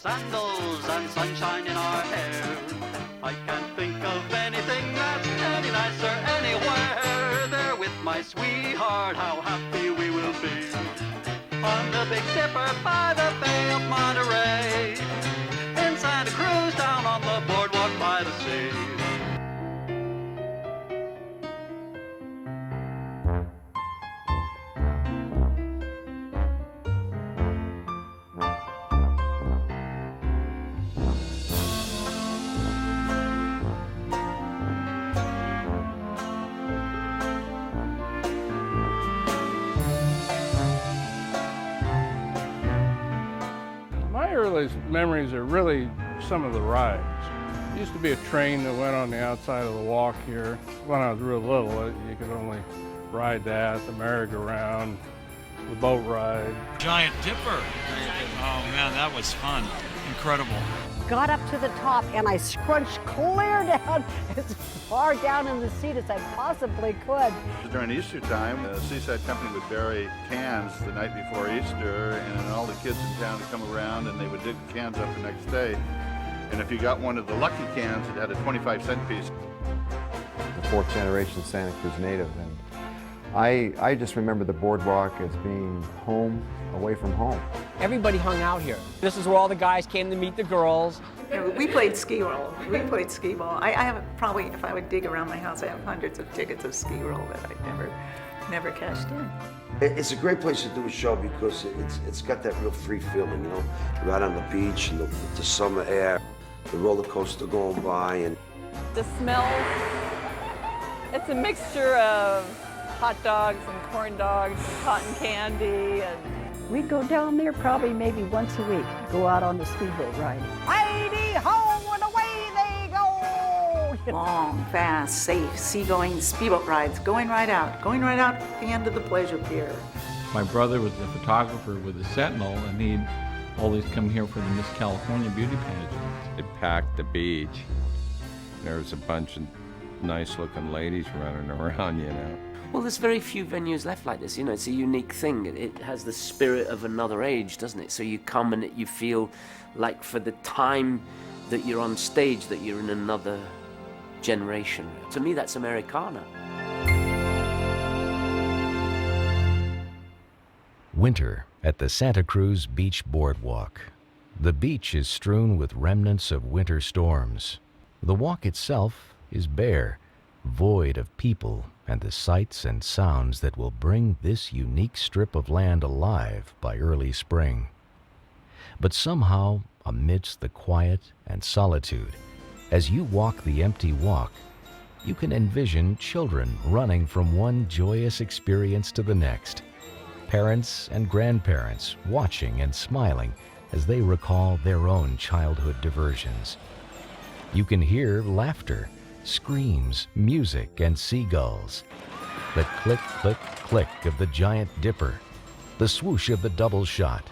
sandals and sunshine in our hair. I can't think of anything that's any nicer anywhere. There with my sweetheart, how happy we will be. On the Big Dipper by the Bay of Monterey. In Santa Cruz, down on the boardwalk by the sea. My earliest memories are really some of the rides. There used to be a train that went on the outside of the walk here. When I was real little, you could only ride that, the merry-go-round, the boat ride. Giant Dipper. Oh man, that was fun. Incredible. Got up to the top and I scrunched clear down as far down in the seat as I possibly could. During Easter time, the Seaside Company would bury cans the night before Easter, and then all the kids in town would come around and they would dig the cans up the next day. And if you got one of the lucky cans, it had a 25-cent piece. The fourth generation Santa Cruz native, and I just remember the boardwalk as being home away from home. Everybody hung out here. This is where all the guys came to meet the girls. Yeah, we played skee roll. We played skee ball. I have probably, if I would dig around my house, I have hundreds of tickets of skee roll that I never cashed in. It's a great place to do a show because it's got that real free feeling, you know, right on the beach and the summer air, the roller coaster going by, and the smells. It's a mixture of hot dogs and corn dogs and cotton candy and We'd go down there probably maybe once a week, go out on the speedboat ride. Heidi-ho, and away they go! Long, fast, safe, seagoing speedboat rides, going right out at the end of the pleasure pier. My brother was a photographer with the Centennial, and he'd always come here for the Miss California beauty pageant. It packed the beach. There was a bunch of nice-looking ladies running around, you know. Well, there's very few venues left like this. You know, it's a unique thing. It has the spirit of another age, doesn't it? So you come and you feel like for the time that you're on stage, that you're in another generation. To me, that's Americana. Winter at the Santa Cruz Beach Boardwalk. The beach is strewn with remnants of winter storms. The walk itself is bare, void of people and the sights and sounds that will bring this unique strip of land alive by early spring. But somehow, amidst the quiet and solitude, as you walk the empty walk, you can envision children running from one joyous experience to the next, parents and grandparents watching and smiling as they recall their own childhood diversions. You can hear laughter, screams, music, and seagulls. The click, click, click of the Giant Dipper, the swoosh of the double shot.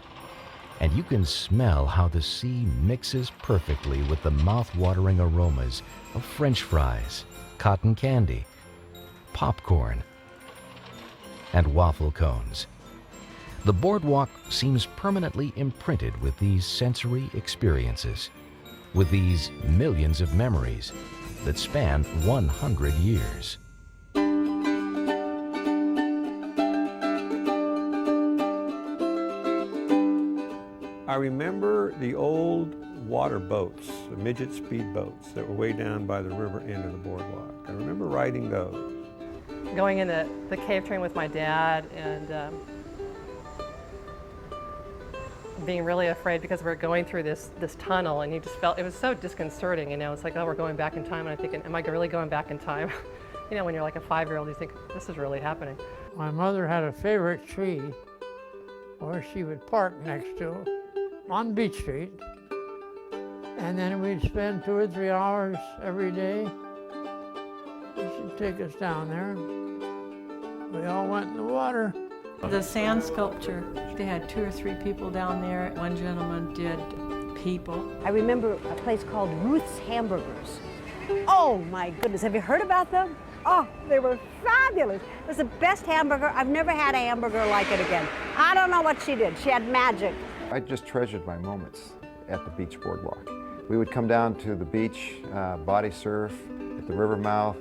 And you can smell how the sea mixes perfectly with the mouth-watering aromas of French fries, cotton candy, popcorn, and waffle cones. The boardwalk seems permanently imprinted with these sensory experiences, with these millions of memories that span 100 years. I remember the old water boats, the midget speed boats that were way down by the river end of the boardwalk. I remember riding those. going in the cave train with my dad and being really afraid because we're going through this tunnel, and you just felt, it was so disconcerting, you know. It's like, oh, we're going back in time, and I'm thinking, am I really going back in time? You know, when you're like a 5-year-old, you think, this is really happening. My mother had a favorite tree where she would park next to on Beach Street, and then we'd spend 2 or 3 hours every day. She'd take us down there. We all went in the water. The sand sculpture, they had 2 or 3 people down there. One gentleman did people. I remember a place called Ruth's Hamburgers. Oh my goodness, have you heard about them? Oh, they were fabulous. It was the best hamburger. I've never had a hamburger like it again. I don't know what she did. She had magic. I just treasured my moments. at the beach boardwalk. We would come down to the beach, body surf at the river mouth,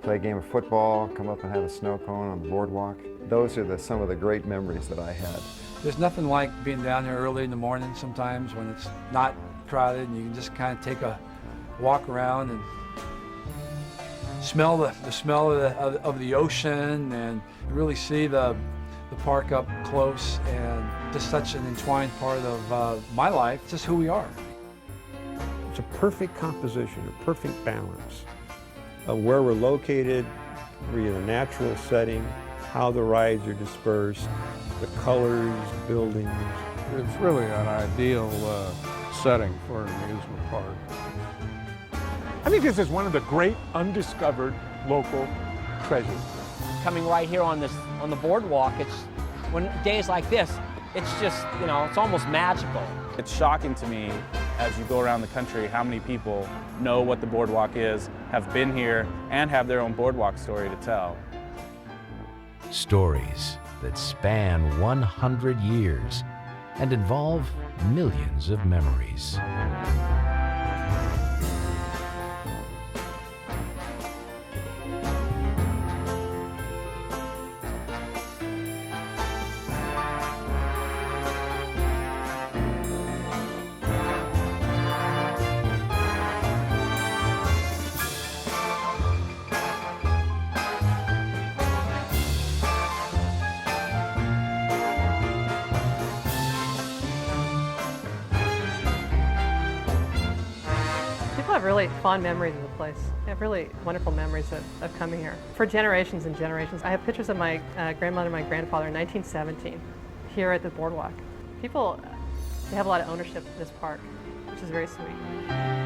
play a game of football, come up and have a snow cone on the boardwalk. Those are some of the great memories that I had. There's nothing like being down there early in the morning sometimes when it's not crowded and you can just kind of take a walk around and smell the smell of the ocean and really see the park up close, and just such an entwined part of my life, just who we are. It's a perfect composition, a perfect balance of where we're located, we're in a natural setting, how the rides are dispersed, the colors, buildings. It's really an ideal setting for an amusement park. I think this is one of the great undiscovered local treasures. Coming right here on the boardwalk, when days like this, it's just, it's almost magical. It's shocking to me as you go around the country how many people know what the boardwalk is, have been here, and have their own boardwalk story to tell. Stories that span 100 years and involve millions of memories. People have really fond memories of the place. They have really wonderful memories of coming here. For generations and generations. I have pictures of my grandmother and my grandfather in 1917 here at the boardwalk. People, they have a lot of ownership of this park, which is very sweet.